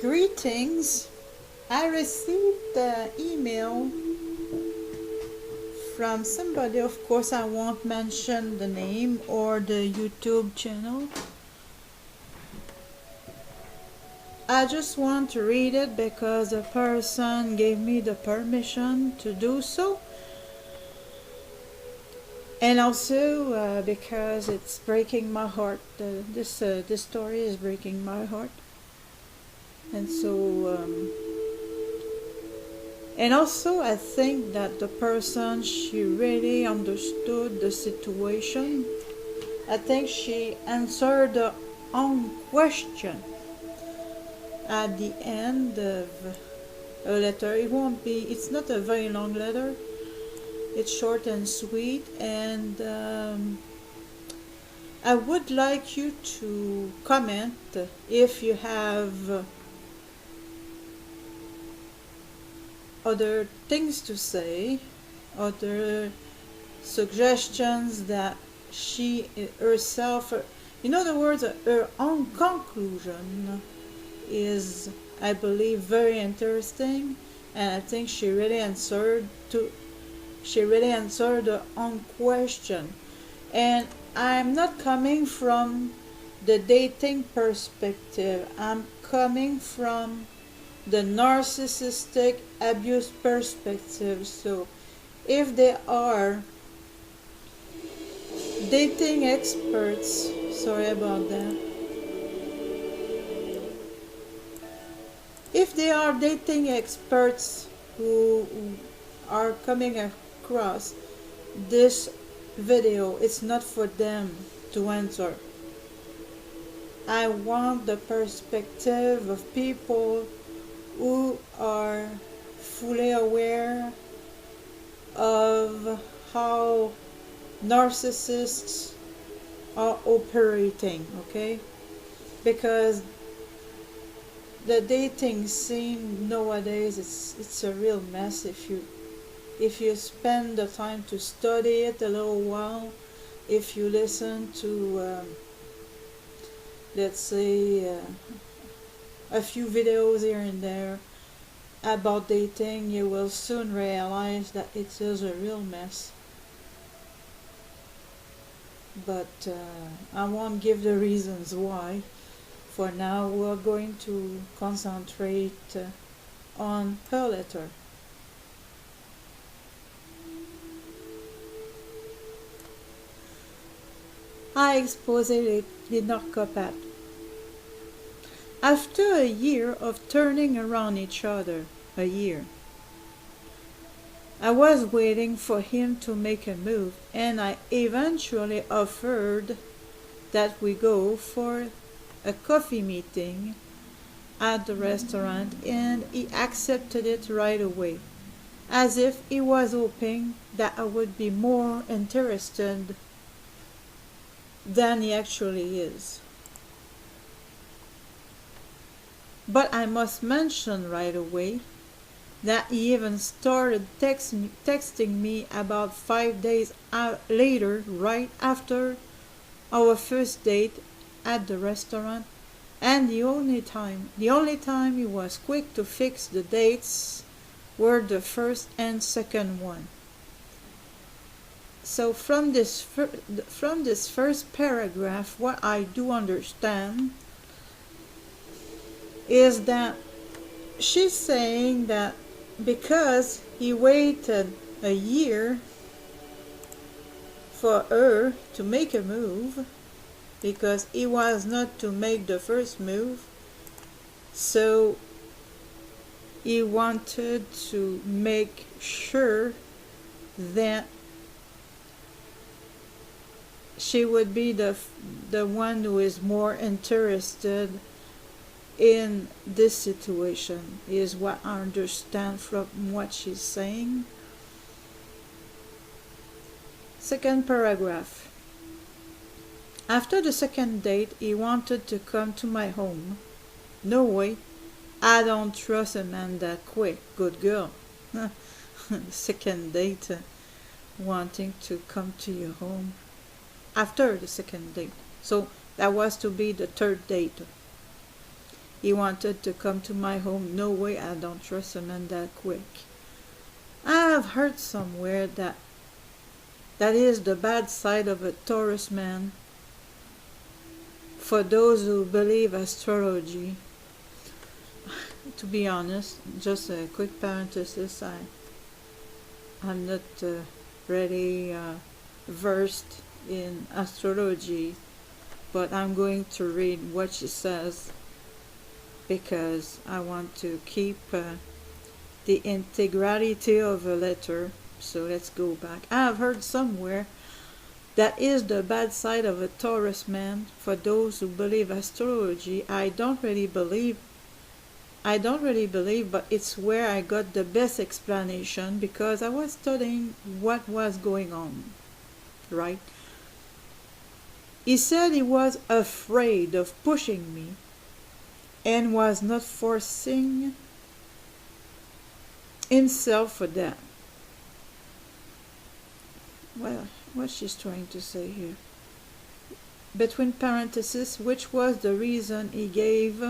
Greetings. I received the email from somebody. Of course, I won't mention the name or the YouTube channel. I just want to read it because the person gave me the permission to do so. And also because it's breaking my heart. This story is breaking my heart. And so... And also, I think that the person, she really understood the situation. I think she answered her own question at the end of a letter. It's not a very long letter. It's short and sweet. And I would like you to comment if you have other things to say, other suggestions that she herself, in other words, her own conclusion is, I believe, very interesting, and I think she really answered her own question. And I'm not coming from the dating perspective. I'm coming from the narcissistic abuse perspective. So if they are dating experts, sorry about that, if they are dating experts who are coming across this video, it's not for them to answer. I want the perspective of people who are fully aware of how narcissists are operating, okay? Because the dating scene nowadays, it's a real mess. If you spend the time to study it a little while, if you listen to let's say a few videos here and there about dating, you will soon realize that it is a real mess. But I won't give the reasons why. For now, we're going to concentrate on her letter. A exposé les narcopathes. After a year of turning around each other, a year, I was waiting for him to make a move, and I eventually offered that we go for a coffee meeting at the restaurant, and he accepted it right away, as if he was hoping that I would be more interested than he actually is. But I must mention right away that he even started texting me about 5 days later, right after our first date at the restaurant, and the only time he was quick to fix the dates were the first and second one. So from this first paragraph, what I do understand is that she's saying that because he waited a year for her to make a move, because he was not to make the first move, so he wanted to make sure that she would be the one who is more interested in this situation, is what I understand from what she's saying. Second paragraph. After the second date, he wanted to come to my home. No way. I don't trust a man that quick. Good girl. Second date, wanting to come to your home. After the second date. So that was to be the third date. He wanted to come to my home. No way, I don't trust a man that quick. I've heard somewhere that that is the bad side of a Taurus man. For those who believe astrology, to be honest, just a quick parenthesis, I'm not really versed in astrology, but I'm going to read what she says because I want to keep the integrity of a letter. So let's go back. I've heard somewhere that is the bad side of a Taurus man. For those who believe astrology, I don't really believe, but it's where I got the best explanation because I was studying what was going on, right? He said he was afraid of pushing me and was not forcing himself for that. Well, what she's trying to say here. Between parentheses, which was the reason he gave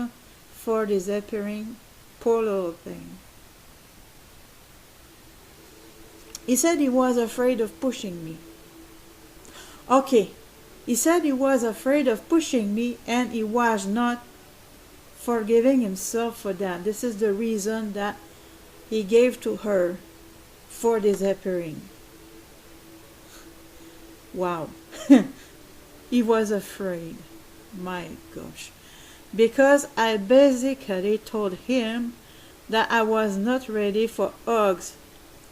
for disappearing. Poor little thing. He said he was afraid of pushing me. Okay, he said he was afraid of pushing me and he was not forgiving himself for that. This is the reason that he gave to her for disappearing. Wow. He was afraid. My gosh. Because I basically told him that I was not ready for hugs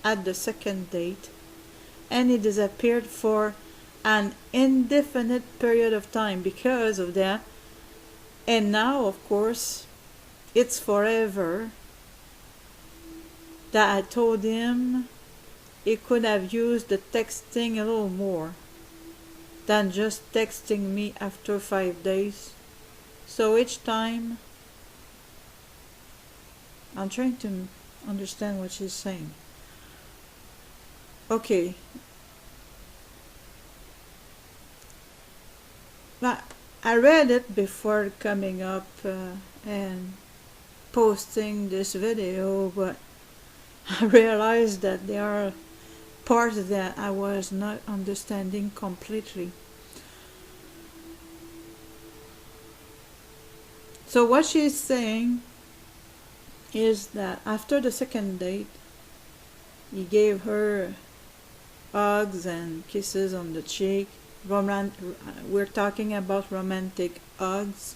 at the second date, and he disappeared for an indefinite period of time because of that. And now, of course, it's forever that I told him he could have used the texting a little more than just texting me after 5 days. So each time, I'm trying to understand what she's saying. Okay. But I read it before coming up and posting this video, but I realized that there are parts that I was not understanding completely. So what she's saying is that after the second date, he gave her hugs and kisses on the cheek. We're talking about romantic hugs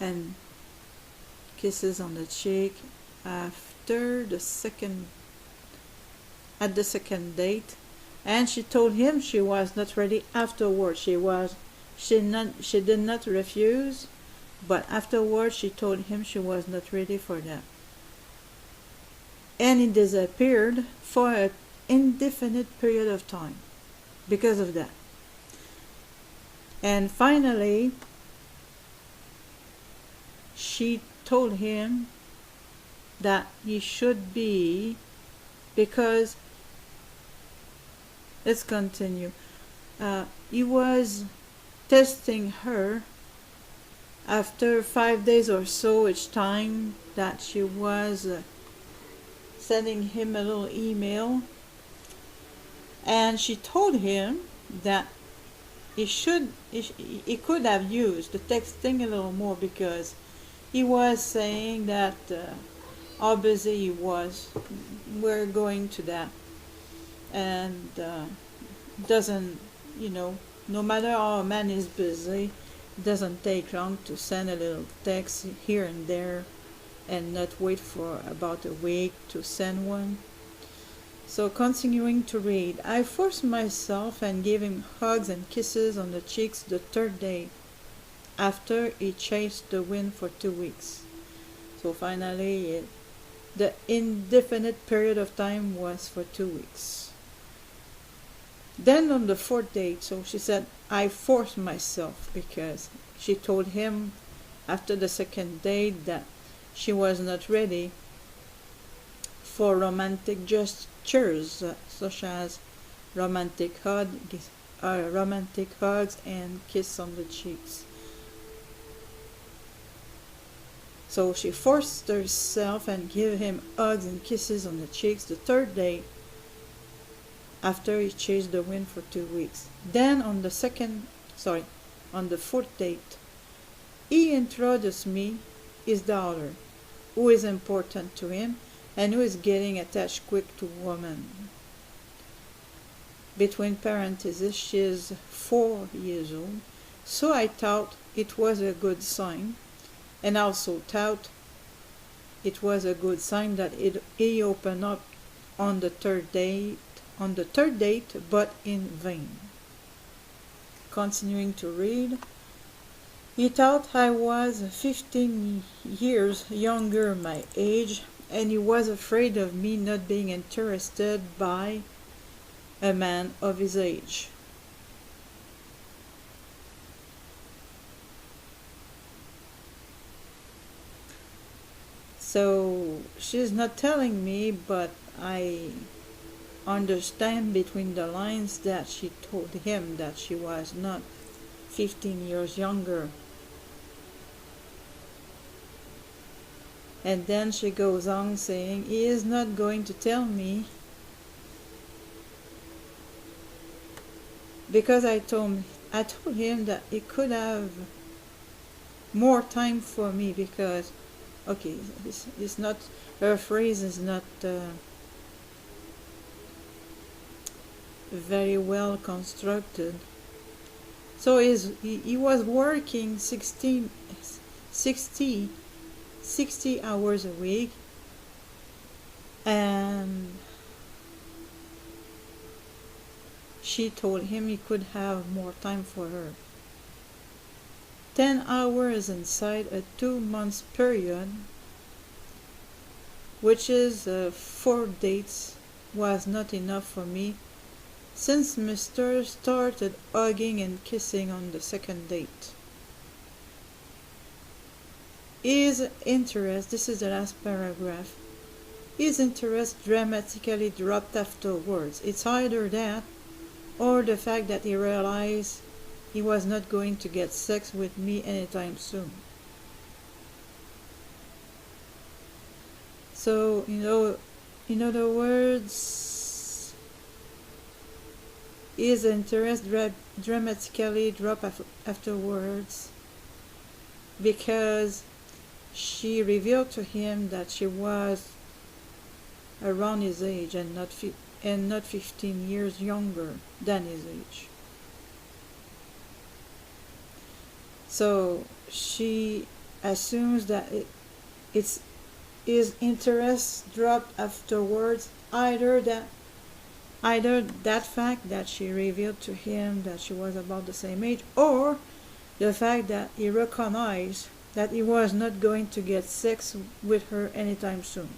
and kisses on the cheek after the second date, and she told him she was not ready afterwards. She did not refuse, but afterwards she told him she was not ready for that. And he disappeared for an indefinite period of time because of that. And finally, she told him that he should be, because, let's continue. He was testing her after 5 days or so each time that she was sending him a little email, and she told him that he could have used the texting a little more because he was saying that how busy he was. We're going to that, and doesn't, no matter how a man is busy, it doesn't take long to send a little text here and there and not wait for about a week to send one. So continuing to read, I forced myself and gave him hugs and kisses on the cheeks the third day after he chased the wind for 2 weeks. So finally, the indefinite period of time was for 2 weeks. Then on the fourth date, so she said, I forced myself because she told him after the second date that she was not ready for romantic gestures such as romantic hugs and kiss on the cheeks. So she forced herself and gave him hugs and kisses on the cheeks the third day after he chased the wind for 2 weeks. Then on the fourth date, he introduced me, his daughter, who is important to him and who is getting attached quick to women. Between parentheses, she is 4 years old, so I thought it was a good sign, and also thought it was a good sign that he opened up on the third date, but in vain. Continuing to read. He thought I was 15 years younger my age, and he was afraid of me not being interested by a man of his age. So she's not telling me, but I understand between the lines that she told him that she was not 15 years younger. And then she goes on saying, he is not going to tell me because I told him that he could have more time for me because, okay, it's not, her phrase is not very well constructed. So he was working 60 hours a week, and she told him he could have more time for her. 10 hours inside a 2-month period, which is 4 dates, was not enough for me, since Mr. started hugging and kissing on the second date. His interest, this is the last paragraph, his interest dramatically dropped afterwards. It's either that or the fact that he realized he was not going to get sex with me anytime soon. So, in other words, his interest dramatically dropped afterwards because she revealed to him that she was around his age and not 15 years younger than his age. So she assumes that it's his interest dropped afterwards, either that fact that she revealed to him that she was about the same age, or the fact that he recognized that he was not going to get sex with her anytime soon.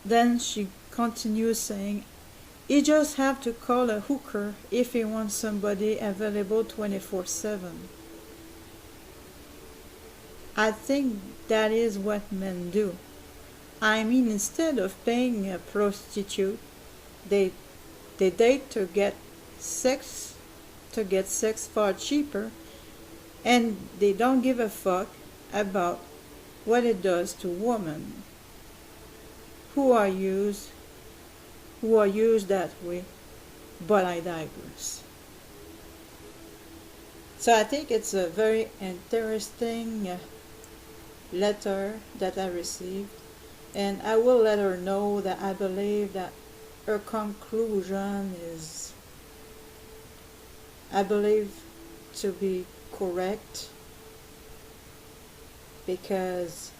Then she continues saying, he just have to call a hooker if he wants somebody available 24/7. I think that is what men do. I mean, instead of paying a prostitute, they date to get sex far cheaper, and they don't give a fuck about what it does to women who are used that way. But I digress. So I think it's a very interesting letter that I received, and I will let her know that I believe that her conclusion is, I believe, to be correct, because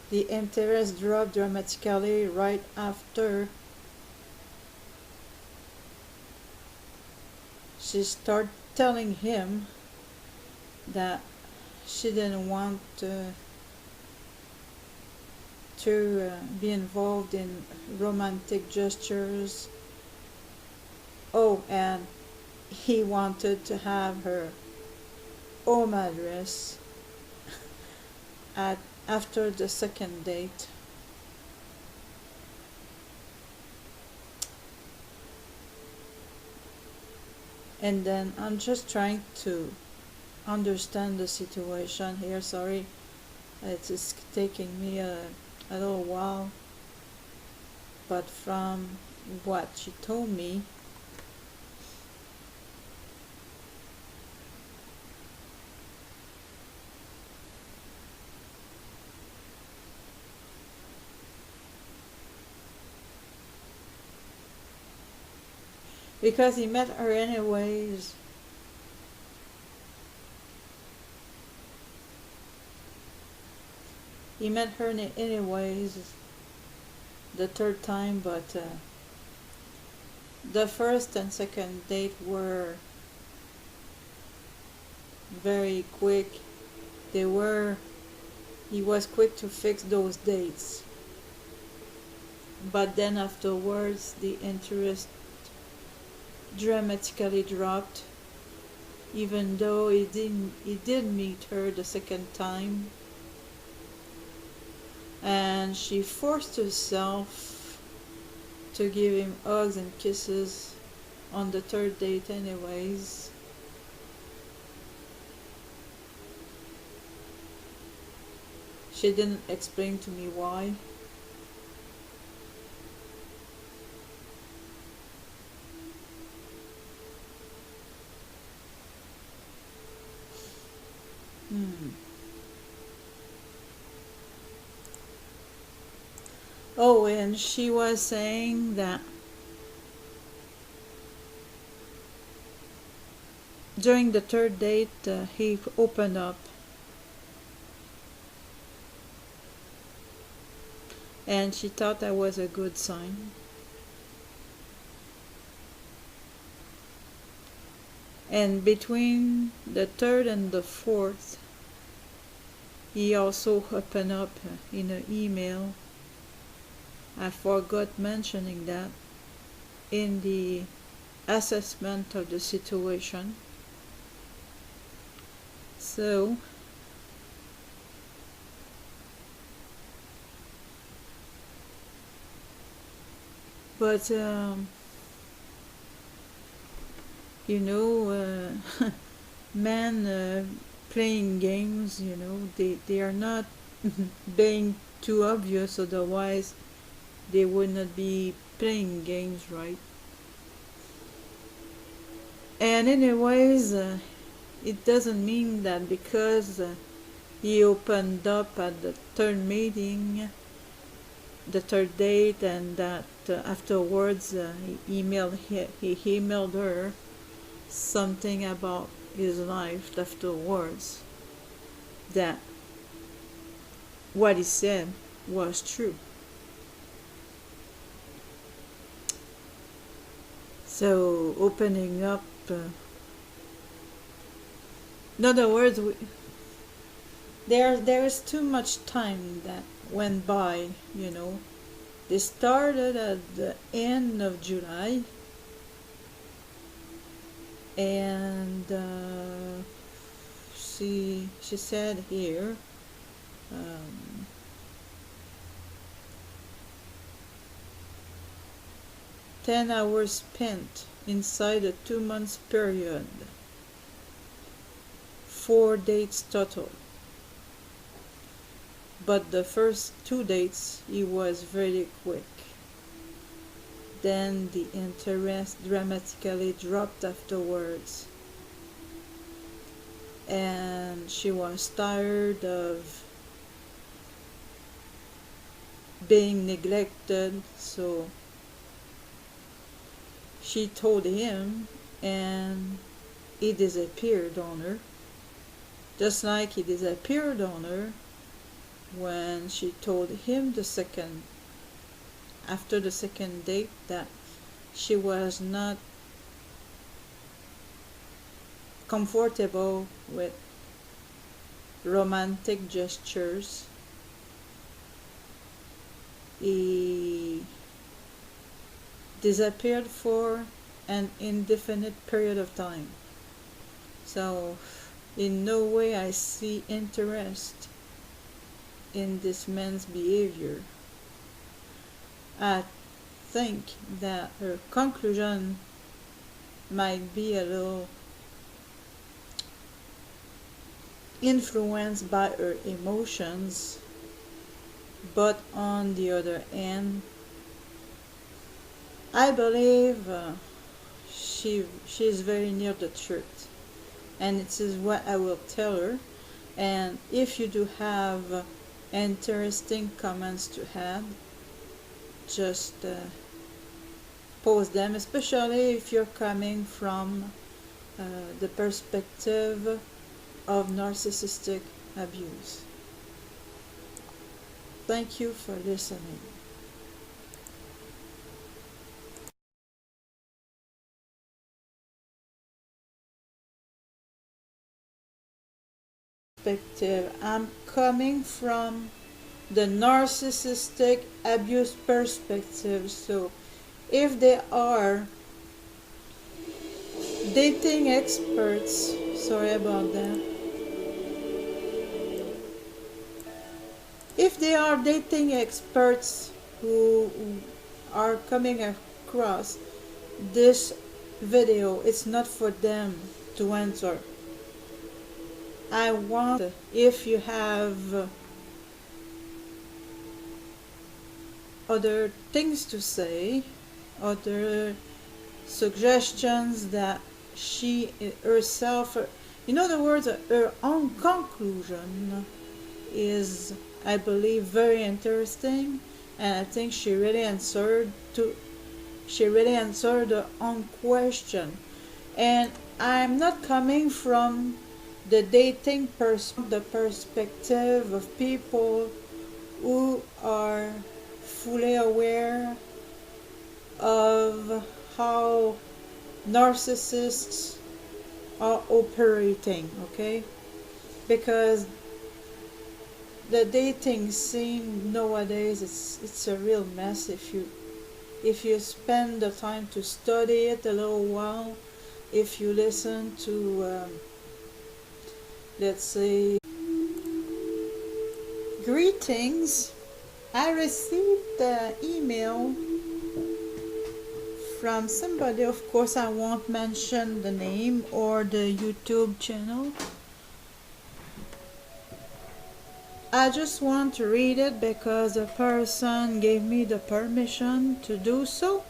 the interest dropped dramatically right after she started telling him that she didn't want to be involved in romantic gestures. Oh, and he wanted to have her home address after the second date. And then I'm just trying to understand the situation here. Sorry, it's taking me a little while, but from what she told me, because he met her anyways. He met her anyways the third time, but the first and second date were very quick. They were, he was quick to fix those dates. But then afterwards, the interest dramatically dropped, even though he did meet her the second time. And she forced herself to give him hugs and kisses on the third date anyways. She didn't explain to me why. Oh, and she was saying that during the third date, he opened up. And she thought that was a good sign. And between the third and the fourth, he also opened up in an email. I forgot mentioning that in the assessment of the situation. So but you know, men playing games, you know, they are not being too obvious, otherwise they would not be playing games, right? And anyways, it doesn't mean that because he opened up at the third meeting, the third date, and that afterwards he emailed her something about his life afterwards, that what he said was true. So opening up, in other words, there is too much time that went by, you know. They started at the end of July, and she said here, 10 hours spent inside a 2 month period, 4 dates total. But the first 2 dates he was very quick. Then the interest dramatically dropped afterwards, and she was tired of being neglected, so she told him, and he disappeared on her, just like he disappeared on her when she told him after the second date, that she was not comfortable with romantic gestures. He disappeared for an indefinite period of time. So in no way I see interest in this man's behavior. I think that her conclusion might be a little influenced by her emotions, but on the other hand, I believe she is very near the truth, and it is what I will tell her. And if you do have interesting comments to add, just post them, especially if you're coming from the perspective of narcissistic abuse. Thank you for listening. Perspective. I'm coming from the narcissistic abuse perspective. So if they are dating experts, sorry about that. If they are dating experts who are coming across this video, it's not for them to answer. I want, if you have other things to say, other suggestions that she herself, in other words, her own conclusion is, I believe, very interesting, and I think she really answered her own question. And I'm not coming from the dating the perspective of people who are fully aware of how narcissists are operating, okay? Because the dating scene nowadays, it's a real mess. If you spend the time to study it a little while, if you listen to let's say, greetings. I received the email from somebody. Of course, I won't mention the name or the YouTube channel. I just want to read it because the person gave me the permission to do so.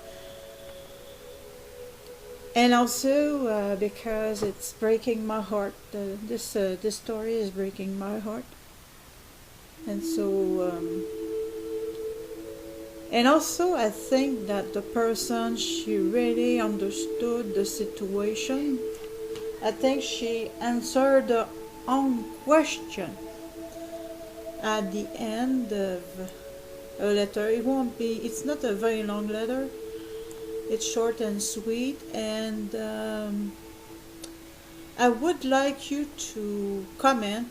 And also because it's breaking my heart. This story is breaking my heart. And so and also I think that the person, she really understood the situation. I think she answered her own question at the end of a letter. It's not a very long letter. It's short and sweet, and I would like you to comment